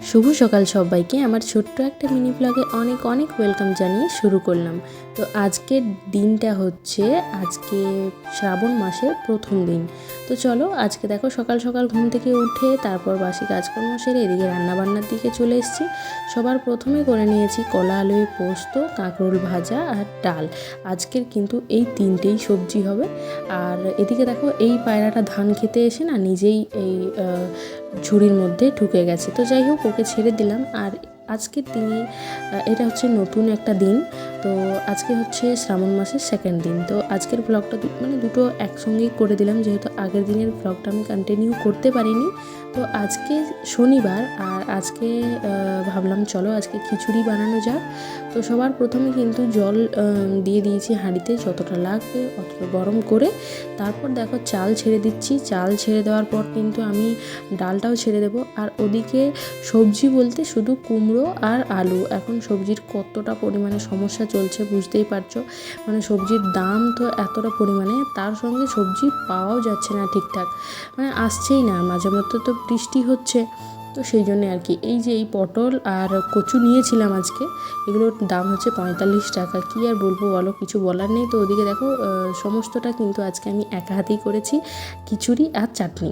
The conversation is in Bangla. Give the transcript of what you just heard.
শুভ সকাল সবাইকে। আমার ছোট্ট একটা মিনি ব্লগে অনেক অনেক ওয়েলকাম জানিয়ে শুরু করলাম। তো আজকের দিনটা হচ্ছে শ্রাবণ মাসের প্রথম দিন। তো চলো আজকে দেখো সকাল সকাল ঘুম থেকে উঠে তারপর বাসি কাজকর্ম সেরে এদিকে রান্নাবান্নার দিকে চলে এসেছি। সবার প্রথমে করে নিয়েছি কলা আলুর পোস্ত, কাঁকরোল ভাজা আর ডাল। আজকের কিন্তু এই তিনটেই সবজি হবে। আর এদিকে দেখো এই পায়রাটা ধান খেতে এসে না নিজেই এই ঝুড়ির মধ্যে ঢুকে গেছে। তো যাই হোক ওকে ছেড়ে দিলাম। আর আজকের দিনে এটা হচ্ছে নতুন একটা দিন। তো আজকে হচ্ছে শ্রাবণ মাসের সেকেন্ড দিন। তো আজকের ব্লগটা দুটো একসঙ্গেই করে দিলাম, যেহেতু আগের দিনের ব্লগটা আমি কন্টিনিউ করতে পারিনি। তো আজকে শনিবার আর আজকে ভাবলাম চলো আজকে খিচুড়ি বানানো যাক। তো সবার প্রথমে কিন্তু জল দিয়ে দিয়েছি হাঁড়িতে, যতটা লাগবে অতটা গরম করে। তারপর দেখো চাল ছেড়ে দিচ্ছি। চাল ছেড়ে দেওয়ার পর কিন্তু আমি ডালটাও ছেড়ে দেবো। আর ওদিকে সবজি বলতে শুধু কুমড়ো আর আলু। এখন সবজির কতটা পরিমাণে সমস্যা চলছে বুঝতেই পারছো। সবজির দাম তো এতটা পরিমাণে, তার সঙ্গে সবজি পাওয়াও যাচ্ছে না ঠিকঠাক, আসছেই না। মাঝে মধ্যে তো বৃষ্টি হচ্ছে, তো সেই জন্যে আর কি। এই পটল আর কচু নিয়েছিলাম আজকে, এগুলোর দাম হচ্ছে 45 টাকা। কী আর বলবো বলো, কিছু বলার নেই। তো ওদিকে দেখো সমস্তটা কিন্তু আজকে আমি একা হাতেই করেছি, খিচুড়ি আর চাটনি।